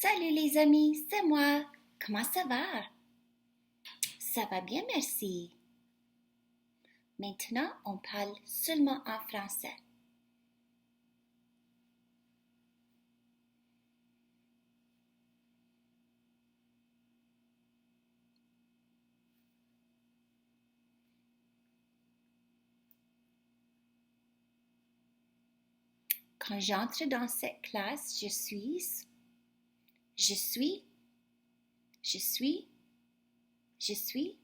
Salut les amis, c'est moi. Comment ça va? Ça va bien, merci. Maintenant, on parle seulement en français. Quand j'entre dans cette classe, je suis, je suis, je suis, je suis,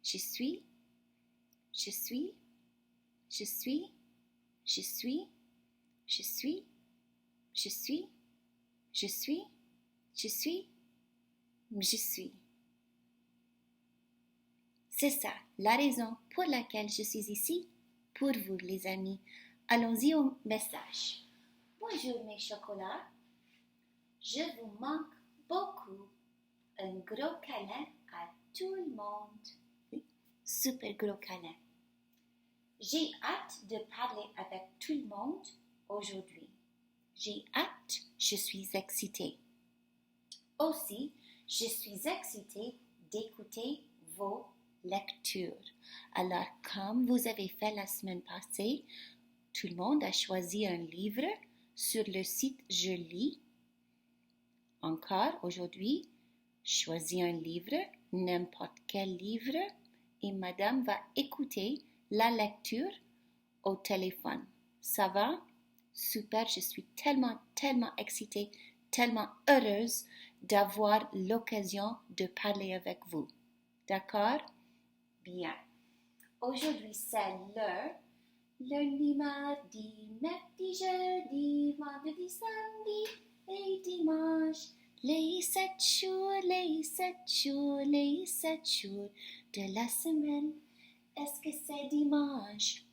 je suis, je suis, je suis, je suis, je suis, je suis, je suis, je suis, je suis. C'est ça, la raison pour laquelle je suis ici, pour vous les amis. Allons-y au message. Bonjour mes chocolats, je vous manque beaucoup. Un gros câlin à tout le monde. Oui, super gros câlin. J'ai hâte de parler avec tout le monde aujourd'hui. J'ai hâte, je suis excitée. Aussi, je suis excitée d'écouter vos lectures. Alors, comme vous avez fait la semaine passée, tout le monde a choisi un livre sur le site Je lis. Encore aujourd'hui, choisis un livre, n'importe quel livre, et madame va écouter la lecture au téléphone. Ça va? Super, je suis tellement excitée, tellement heureuse d'avoir l'occasion de parler avec vous. D'accord? Bien. Aujourd'hui, c'est lundi, mardi, mercredi, jeudi, vendredi, samedi et dimanche. Les 7 jours de la semaine. Est-ce que c'est dimanche?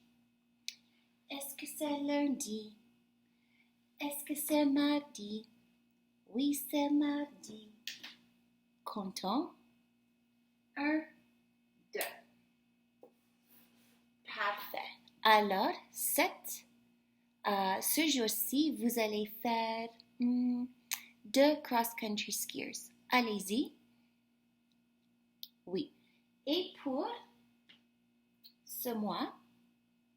Est-ce que c'est lundi? Est-ce que c'est mardi? Oui, c'est mardi. Comptons. 1, 2. Parfait. Alors, ce jour-ci, vous allez faire 2 cross-country skiers. Allez-y. Oui. Et pour ce mois,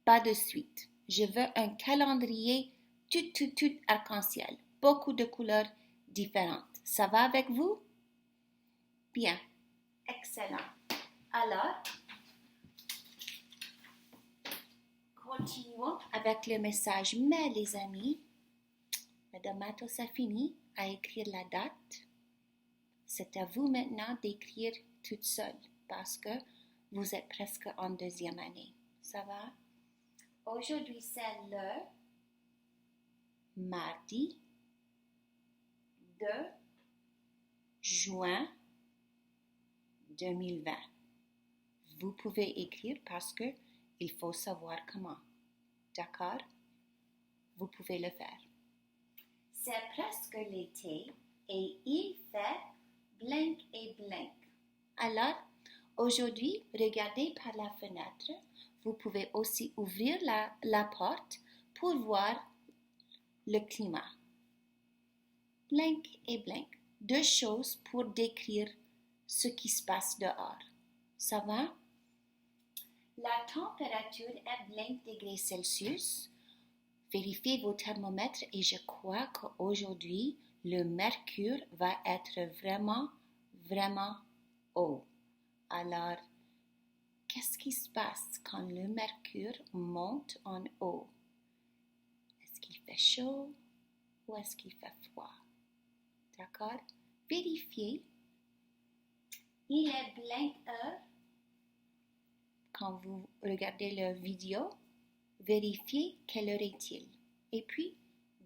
pas de suite. Je veux un calendrier tout arc-en-ciel. Beaucoup de couleurs différentes. Ça va avec vous? Bien. Excellent. Alors, continuons avec le message. Mais les amis, Madame Matos a fini à écrire la date. C'est à vous maintenant d'écrire toute seule parce que vous êtes presque en 2e année. Ça va? Aujourd'hui, c'est le mardi 2 juin 2020. Vous pouvez écrire parce que il faut savoir comment. D'accord? Vous pouvez le faire. C'est presque l'été et il fait blanc et blanc. Alors, aujourd'hui, regardez par la fenêtre. Vous pouvez aussi ouvrir la porte pour voir le climat. Blanc et blanc. 2 choses pour décrire ce qui se passe dehors. Ça va? La température est 20 degrés Celsius. Vérifiez vos thermomètres et je crois qu'aujourd'hui, le mercure va être vraiment haut. Alors, qu'est-ce qui se passe quand le mercure monte en haut? Est-ce qu'il fait chaud ou est-ce qu'il fait froid? D'accord? Vérifiez. Il est blanc heure. Quand vous regardez la vidéo, vérifiez quelle heure est-il. Et puis,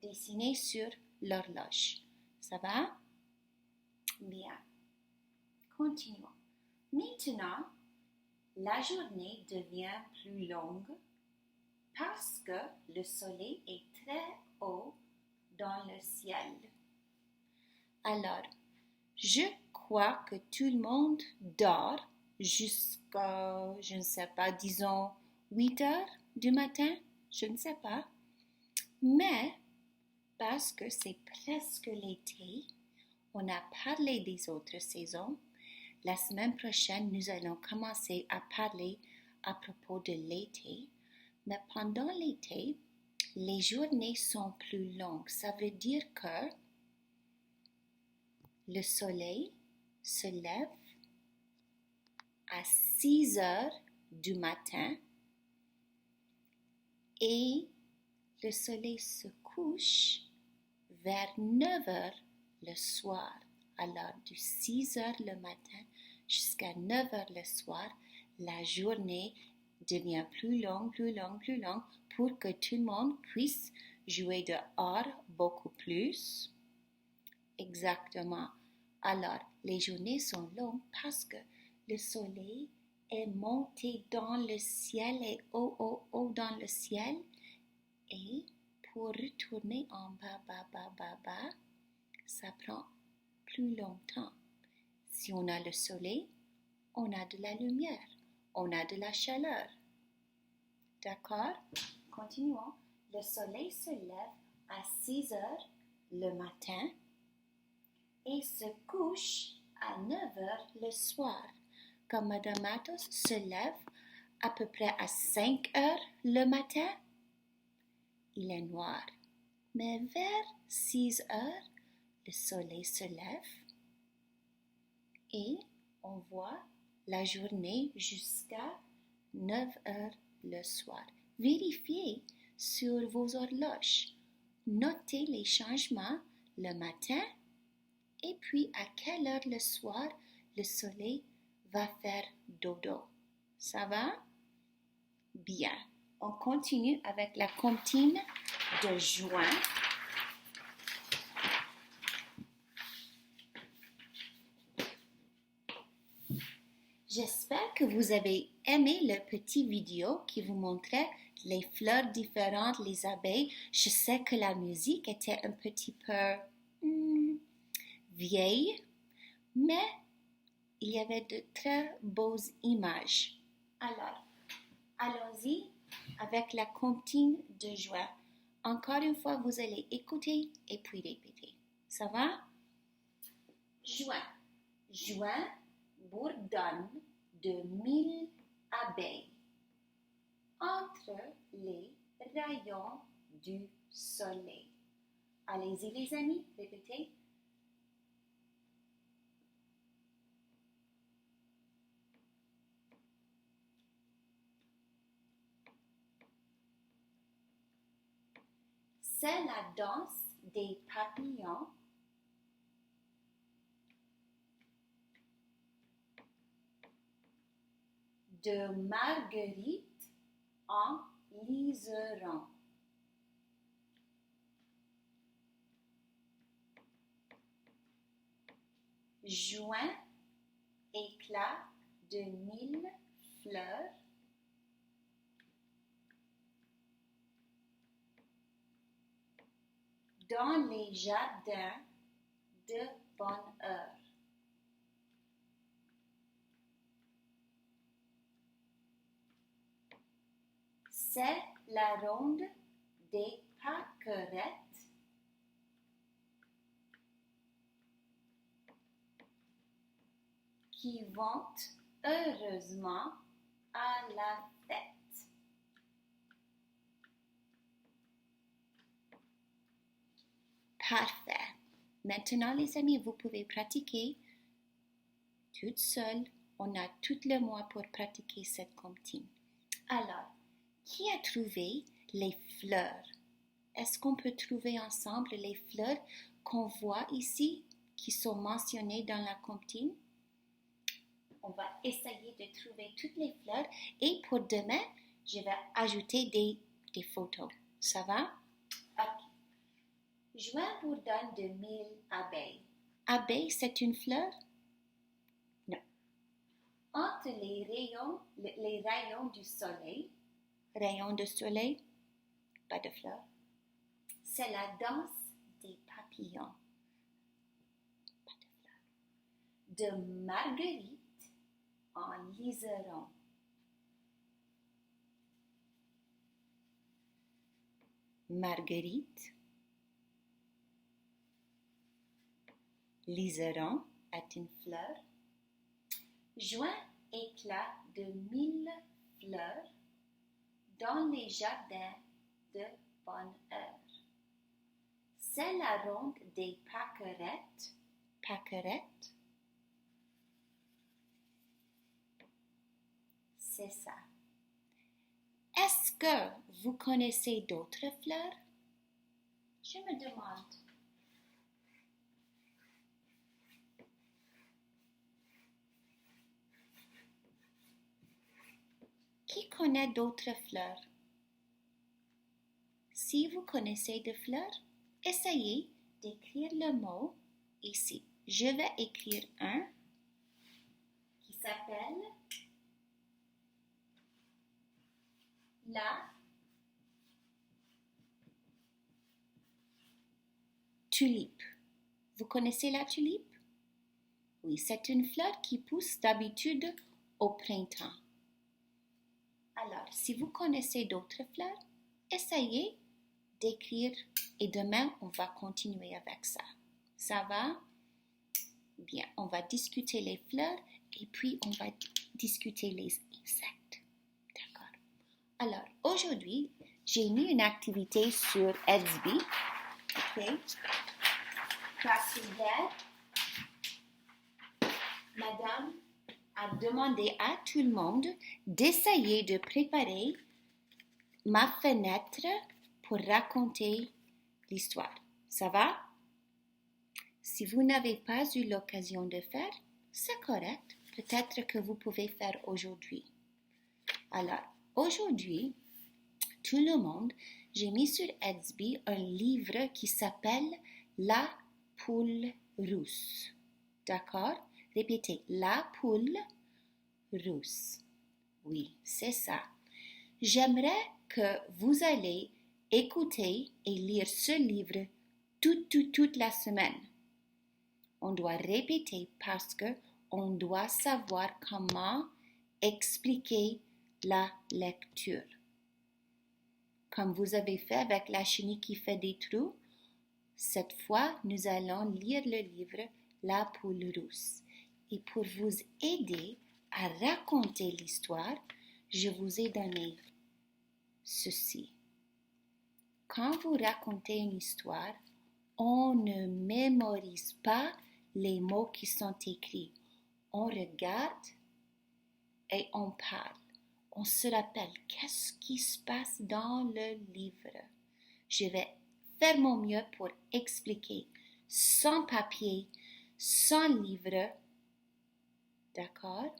dessinez sur l'horloge. Ça va? Bien. Continuons. Maintenant, la journée devient plus longue parce que le soleil est très haut dans le ciel. Alors, je crois que tout le monde dort jusqu'à, je ne sais pas, disons 8 heures du matin, je ne sais pas. Mais, parce que c'est presque l'été, On a parlé des autres saisons. La semaine prochaine, nous allons commencer à parler à propos de l'été. Mais pendant l'été, les journées sont plus longues. Ça veut dire que le soleil se lève à 6 heures du matin et le soleil se couche vers 9 heures le soir. Alors, de 6 heures le matin jusqu'à 9 heures le soir, la journée devient plus longue pour que tout le monde puisse jouer dehors beaucoup plus. Exactement. Alors, les journées sont longues parce que le soleil est monté dans le ciel et haut dans le ciel. Et pour retourner en bas, ça prend plus longtemps. Si on a le soleil, on a de la lumière, on a de la chaleur. D'accord? Continuons. Le soleil se lève à 6 heures le matin et se couche à 9 heures le soir. Comme Madame Matos se lève à peu près à 5 heures le matin, il est noir. Mais vers 6 heures, le soleil se lève et on voit la journée jusqu'à 9 heures le soir. Vérifiez sur vos horloges. Notez les changements le matin et puis à quelle heure le soir le soleil va faire dodo. Ça va? Bien. On continue avec la comptine de juin. J'espère que vous avez aimé le petit vidéo qui vous montrait les fleurs différentes, les abeilles. Je sais que la musique était un petit peu vieille, mais il y avait de très beaux images. Alors, allons-y avec la comptine de juin. Encore une fois, vous allez écouter et puis répéter. Ça va? Juin. Juin bourdonne de 1000 abeilles entre les rayons du soleil. Allez-y les amis, répétez. C'est la danse des papillons de Marguerite en liseron. Juin, éclat de 1000 fleurs. Dans les jardins de bonne heure. C'est la ronde des pâquerettes qui vont heureusement à la fête. Parfait. Maintenant, les amis, vous pouvez pratiquer toute seule. On a tout le mois pour pratiquer cette comptine. Alors, qui a trouvé les fleurs? Est-ce qu'on peut trouver ensemble les fleurs qu'on voit ici, qui sont mentionnées dans la comptine? On va essayer de trouver toutes les fleurs et pour demain, je vais ajouter des photos. Ça va? Ok. Juin bourdonne de 1000 abeilles. Abeille, c'est une fleur? Non. Entre les rayons du soleil, rayons de soleil, pas de fleurs. C'est la danse des papillons. Pas de fleurs. De Marguerite en liseron. Marguerite Liseron est une fleur. Juin éclat de 1000 fleurs dans les jardins de bonne heure. C'est la ronde des pâquerettes. Pâquerettes, c'est ça. Est-ce que vous connaissez d'autres fleurs? Je me demande. Qui connaît d'autres fleurs? Si vous connaissez des fleurs, essayez d'écrire le mot ici. Je vais écrire un qui s'appelle la tulipe. Vous connaissez la tulipe? Oui, c'est une fleur qui pousse d'habitude au printemps. Alors, si vous connaissez d'autres fleurs, essayez d'écrire et demain, on va continuer avec ça. Ça va? Bien, on va discuter les fleurs et puis on va discuter les insectes. D'accord? Alors, aujourd'hui, j'ai mis une activité sur Edsby. OK? Parce qu'hier, Madame a demandé à tout le monde d'essayer de préparer ma fenêtre pour raconter l'histoire. Ça va? Si vous n'avez pas eu l'occasion de faire, c'est correct. Peut-être que vous pouvez faire aujourd'hui. Alors, aujourd'hui, tout le monde, j'ai mis sur Edsby un livre qui s'appelle La poule rousse. D'accord? Répétez, La poule rousse. Oui, c'est ça. J'aimerais que vous allez écouter et lire ce livre toute la semaine. On doit répéter parce que on doit savoir comment expliquer la lecture. Comme vous avez fait avec la chenille qui fait des trous, cette fois, nous allons lire le livre La poule rousse. Et pour vous aider à raconter l'histoire, je vous ai donné ceci. Quand vous racontez une histoire, on ne mémorise pas les mots qui sont écrits. On regarde et on parle. On se rappelle qu'est-ce qui se passe dans le livre. Je vais faire mon mieux pour expliquer sans papier, sans livre. D'accord?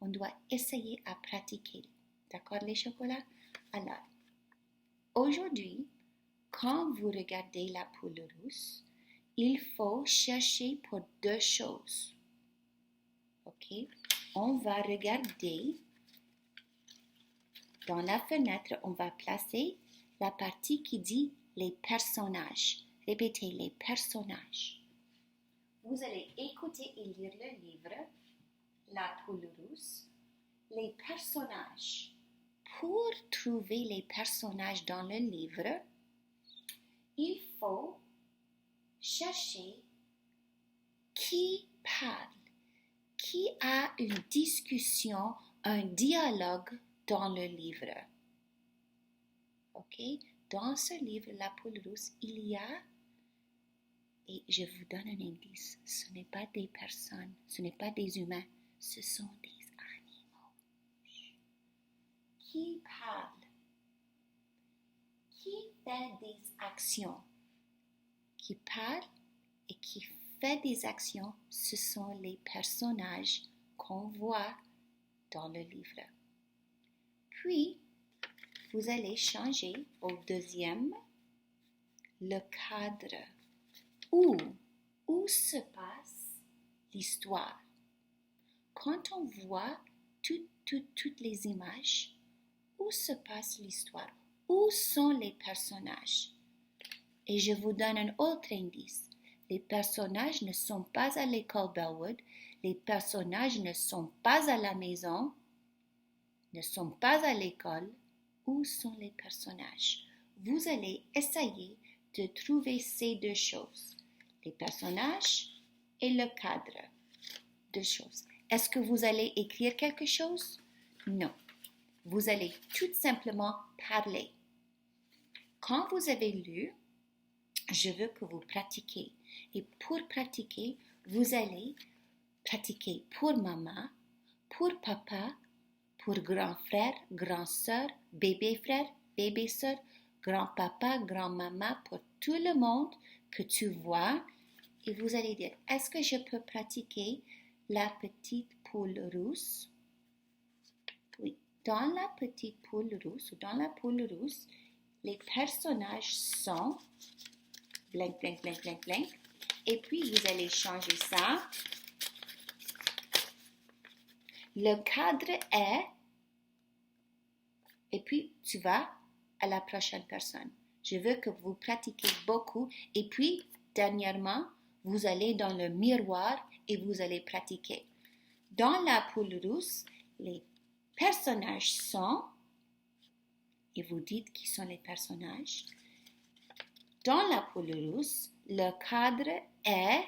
On doit essayer à pratiquer. D'accord, les chocolats? Alors, aujourd'hui, quand vous regardez la poule rousse, il faut chercher pour deux choses. OK? On va regarder dans la fenêtre, on va placer la partie qui dit les personnages. Répétez les personnages. Vous allez écouter et lire le livre La poule rousse. Les personnages. Pour trouver les personnages dans le livre, il faut chercher qui parle, qui a une discussion, un dialogue dans le livre. OK? Dans ce livre, La poule rousse, il y a, et je vous donne un indice, ce n'est pas des personnes, ce n'est pas des humains, ce sont des animaux. Qui parle? Qui fait des actions? Qui parle et qui fait des actions, ce sont les personnages qu'on voit dans le livre. Puis, vous allez changer au deuxième, le cadre. Où se passe l'histoire? Quand on voit toutes les images, où se passe l'histoire? Où sont les personnages? Et je vous donne un autre indice. Les personnages ne sont pas à l'école Bellwood, les personnages ne sont pas à la maison, ne sont pas à l'école. Où sont les personnages? Vous allez essayer de trouver ces deux choses, les personnages et le cadre. Deux choses. Est-ce que vous allez écrire quelque chose? Non. Vous allez tout simplement parler. Quand vous avez lu, je veux que vous pratiquiez. Et pour pratiquer, vous allez pratiquer pour maman, pour papa, pour grand frère, grand sœur, bébé frère, bébé sœur, grand papa, grand maman, pour tout le monde que tu vois. Et vous allez dire, est-ce que je peux pratiquer la petite poule rousse? Oui, dans la petite poule rousse ou dans la poule rousse, les personnages sont blank, blank, blank, blank, blank. Et puis, vous allez changer ça. Le cadre est... Et puis, tu vas à la prochaine personne. Je veux que vous pratiquiez beaucoup. Et puis, dernièrement, vous allez dans le miroir et vous allez pratiquer. Dans la poule rousse, les personnages sont... Et vous dites qui sont les personnages. Dans la poule rousse, le cadre est...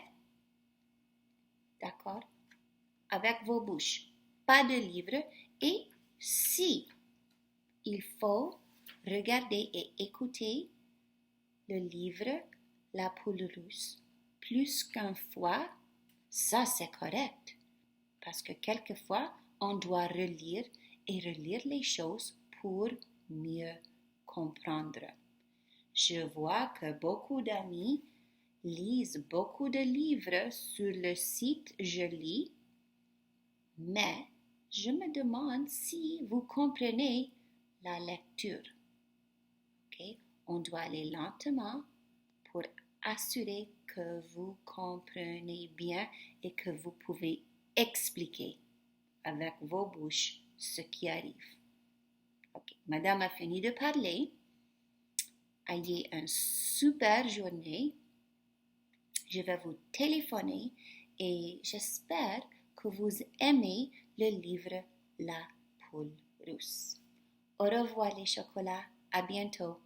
D'accord? Avec vos bouches. Pas de livre. Et si il faut regarder et écouter le livre La poule rousse plus qu'une fois, ça c'est correct. Parce que quelquefois, on doit relire et relire les choses pour mieux comprendre. Je vois que beaucoup d'amis lisent beaucoup de livres sur le site Je lis, mais je me demande si vous comprenez la lecture. Okay? On doit aller lentement pour assurer que vous comprenez bien et que vous pouvez expliquer avec vos bouches ce qui arrive. Okay. Madame a fini de parler. Ayez une super journée. Je vais vous téléphoner et j'espère que vous aimez le livre La poule rousse. Au revoir les chocolats. À bientôt.